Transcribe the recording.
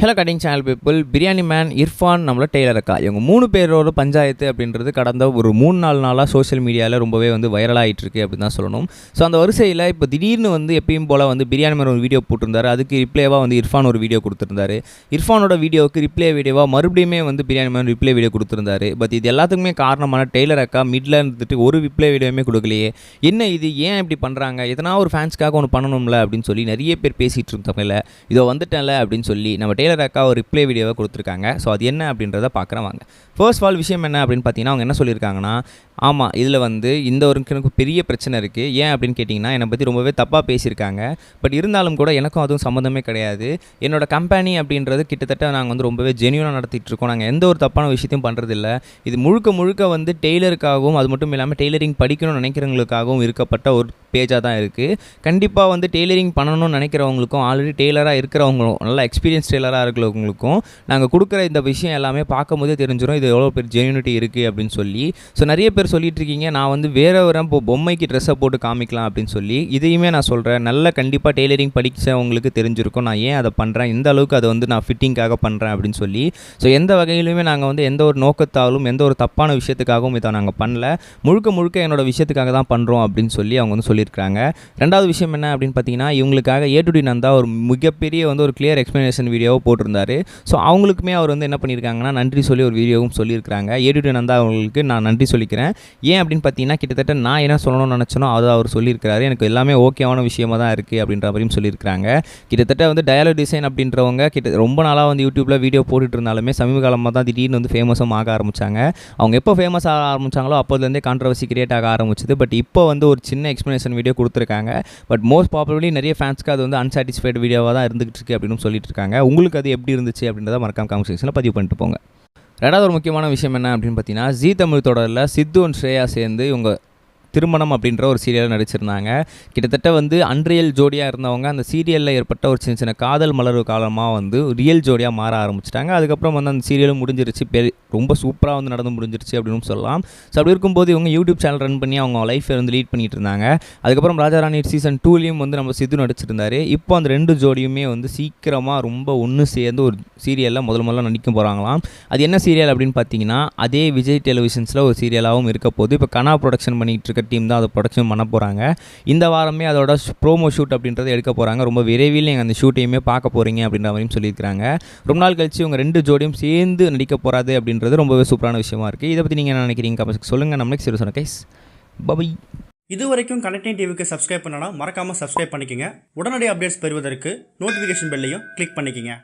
Hello cutting channel people. Biryani man, Irfan, நம்மளோட Taylor அக்கா, இவங்க 3 பேரோட பஞ்சாயத்து அப்படின்றது கடந்த ஒரு 3-4 நாளாக சோஷியல் மீடியாவில் ரொம்பவே வைரலாகிட்டு இருக்கு அப்படின்னு தான் சொல்லணும். ஸோ அந்த வரிசையில் இப்போ திடீர்னு எப்பயும் போல் பிரியாணி மேன் ஒரு வீடியோ போட்டிருந்தாரு. அதுக்கு ரிப்ளேவாக இர்ஃபான் ஒரு வீடியோ கொடுத்துருந்தாரு. இர்ஃபானோட வீடியோவுக்கு ரிப்ளே வீடியோவாக மறுபடியுமே பிரியாணி மேன் ரிப்ளே வீடியோ கொடுத்துருந்தாரு. பட் இது எல்லாத்துக்குமே காரணமான டெய்லர் அக்கா மிடில் இருந்துட்டு ஒரு ரிப்ளே வீடியோவுமே கொடுக்கலையே. என்ன இது, ஏன் இப்படி பண்ணுறாங்க, எதனா ஒரு ஃபேன்ஸ்க்காக ஒன்று பண்ணணும்ல அப்படின்னு சொல்லி நிறைய பேர் பேசிகிட்டு இருந்தாங்க. இதோ வந்துட்டேன்ல அப்படின்னு சொல்லி நம்ம டெய்லர் அக்கா ஒரு ரிப்ளே வீடியோவை கொடுத்துருக்காங்க. ஸோ அது என்ன அப்படின்றத பார்க்குறேன் வாங்க. ஃபர்ஸ்ட் ஆஃப் ஆல் விஷயம் என்ன அப்படின்னு பார்த்தீங்கன்னா, அவங்க என்ன சொல்லியிருக்காங்கன்னா, ஆமாம் இதில் இந்த ஒரு எனக்கு பெரிய பிரச்சனை இருக்குது. ஏன் அப்படின்னு கேட்டிங்கன்னா, என்னை பற்றி ரொம்பவே தப்பாக பேசியிருக்காங்க. பட் இருந்தாலும் கூட எனக்கும் அதுவும் சம்மந்தமே கிடையாது. என்னோடய கம்பெனி அப்படின்றது கிட்டத்தட்ட நாங்கள் ரொம்பவே ஜென்யூனாக நடத்திட்டு இருக்கோம். நாங்கள் எந்த ஒரு தப்பான விஷயத்தையும் பண்ணுறதில்ல. இது முழுக்க டெய்லருக்காகவும் அது மட்டும் இல்லாமல் டெய்லரிங் படிக்கணும்னு நினைக்கிறவங்களுக்காகவும் இருக்கப்பட்ட ஒரு பேஜாக தான் இருக்குது. கண்டிப்பாக டெய்லரிங் பண்ணணும்னு நினைக்கிறவங்களுக்கும் ஆல்ரெடி டெய்லராக இருக்கிறவங்களும் நல்லா எக்ஸ்பீரியன்ஸ் டெய்லராக இருக்கிறவங்களுக்கும் நாங்கள் கொடுக்குற இந்த விஷயம் எல்லாமே பார்க்கும்போதே தெரிஞ்சிடும் இது எவ்வளோ பேர் ஜென்யூனிட்டி இருக்குது அப்படின்னு சொல்லி. ஸோ நிறைய பேர் சொல்லிட்டு இருக்கீங்க, நான் வேற ஒரு பொம்மைக்கு ட்ரெஸ்ஸை போட்டு காமிக்கலாம் அப்படின்னு சொல்லி. இதையுமே நான் சொல்கிறேன், நல்ல கண்டிப்பாக டெய்லரிங் படித்தவங்களுக்கு தெரிஞ்சிருக்கும் நான் ஏன் அதை பண்ணுறேன், இந்த அளவுக்கு அதை நான் ஃபிட்டிங்காக பண்ணுறேன் அப்படின்னு சொல்லி. ஸோ எந்த வகையிலுமே நாங்கள் எந்த ஒரு நோக்கத்தாலும் எந்த ஒரு தப்பான விஷயத்துக்காகவும் இதை நாங்கள் பண்ணல. முழுக்க என்னோட விஷயத்துக்காக தான் பண்ணுறோம் அப்படின்னு சொல்லி அவங்க சொல்லியிருக்காங்க. ரெண்டாவது விஷயம் என்ன அப்படின்னு பார்த்தீங்கன்னா, இவங்களுக்காக ஏ2டி நந்தா ஒரு மிகப்பெரிய ஒரு கிளியர் எக்ஸ்ப்ளனேஷன் வீடியோவை போட்டிருந்தாரு. ஸோ அவங்களுக்குமே அவர் என்ன பண்ணியிருக்காங்கன்னா நன்றி சொல்லி ஒரு வீடியோவும் சொல்லியிருக்காங்க. ஏ2டி நந்தா அவங்களுக்கு நான் நன்றி சொல்லிக்கிறேன். ஏன் அப்படின்னு பார்த்தீங்கன்னா, கிட்டத்தட்ட நான் என்ன சொல்லணும்னு நினச்சனோ அதை அவர் சொல்லியிருக்காரு. எனக்கு எல்லாமே ஓகேவான விஷயமாக தான் இருக்குது அப்படின்ற மாதிரியும் சொல்லியிருக்காங்க. கிட்டத்தட்ட டயலாக் டிசைன் அப்படின்றவங்க ரொம்ப நாளாக யூடியூப்பில் வீடியோ போட்டுட்டு இருந்தாலுமே சமீப காலமாக தான் திடீர்னு ஃபேமஸும் ஆக ஆரம்பித்தாங்க. அவங்க எப்போ ஃபேமஸ் ஆக ஆரம்பித்தாங்களோ அப்போதுலேருந்தே கான்ட்ரவர்சி கிரியேட் ஆக ஆரம்பிச்சது. பட் இப்போ ஒரு சின்ன எக்ஸ்ப்ளனேஷன் வீடியோ கொடுத்துருக்காங்க. பட் மோஸ்ட் பாப்புலர்லி நிறைய ஃபேன்ஸ்க்கு அது அன்சாட்டிஸ்ஃபைடு வீடியோவாக தான் இருந்துகிட்டு இருக்குது அப்படின்னு சொல்லிட்டு இருக்காங்க. உங்களுக்கு அது எப்படி இருந்துச்சு அப்படின்றத மறக்காம கமெண்ட் செக்ஷனில் பதிவு பண்ணிட்டு போங்க. ரெண்டாவது ஒரு முக்கியமான விஷயம் என்ன அப்படின்னு பார்த்தீங்கன்னா, ஜீ தமிழ் தொடரில் சித்து அண்ட் ஸ்ரேயா சேர்ந்து இவங்க திருமணம் அப்படின்ற ஒரு சீரியலில் நடிச்சிருந்தாங்க. கிட்டத்தட்ட அன்ரியல் ஜோடியாக இருந்தவங்க அந்த சீரியலில் ஏற்பட்ட ஒரு சின்ன காதல் மலர்வு காலமாக ரியல் ஜோடியாக மாற ஆரம்பிச்சிட்டாங்க. அதுக்கப்புறம் அந்த சீரியலும் முடிஞ்சிருச்சு, ரொம்ப சூப்பராக நடந்து முடிஞ்சிருச்சு அப்படின்னு சொல்லலாம். ஸோ அப்படி இருக்கும்போது இவங்க யூடியூப் சேனல் ரன் பண்ணி அவங்க லைஃப்பை லீட் பண்ணிட்டு இருந்தாங்க. அதுக்கப்புறம் ராஜாராணி சீசன் 2லேயும் நம்ம சித்து நடிச்சிருந்தாரு. இப்போ அந்த 2 ஜோடியுமே சீக்கிரமாக ரொம்ப ஒன்று சேர்ந்து ஒரு சீரியலில் முதல்ல நடிக்க போகிறாங்களாம். அது என்ன சீரியல் அப்படின்னு பார்த்தீங்கன்னா, அதே விஜய் டெலிவிஷன்ஸில் ஒரு சீரியலாகவும் இருக்க போது. இப்போ கனா ப்ரொடக்ஷன் பண்ணிகிட்டு இருக்க டீம் தான் அதை ப்ரொடக்ஷன் பண்ண போகிறாங்க. இந்த வாரமே அதோட ப்ரோமோ ஷூட் அப்படின்றத எடுக்க போகிறாங்க. ரொம்ப விரைவில் நீங்கள் அந்த ஷூட்டையுமே பார்க்க போகிறீங்க அப்படின்ற மாதிரியும் சொல்லியிருக்காங்க. ரொம்ப நாள் கழிச்சு இவங்க 2 ஜோடியும் சேர்ந்து நடிக்க போகிறாது அப்படின்றது ரொம்பவே சூப்பரான விஷயமா இருக்குது. இதை பற்றி நீங்கள் என்ன நினைக்கிறீங்க கமெண்ட்ஸ் சொல்லுங்கள். நம்ம நெக்ஸ்ட் சொன்ன கைஸ் பை. இது வரைக்கும் கனெக்டிங் டிவிக்கு சப்ஸ்கிரைப் பண்ணனா மறக்காமல் சப்ஸ்கிரைப் பண்ணிக்கங்க. உடனடி அப்டேட்ஸ் பெறுவதற்கு நோட்டிஃபிகேஷன் பெல்லையும் கிளிக் பண்ணிக்கங்க.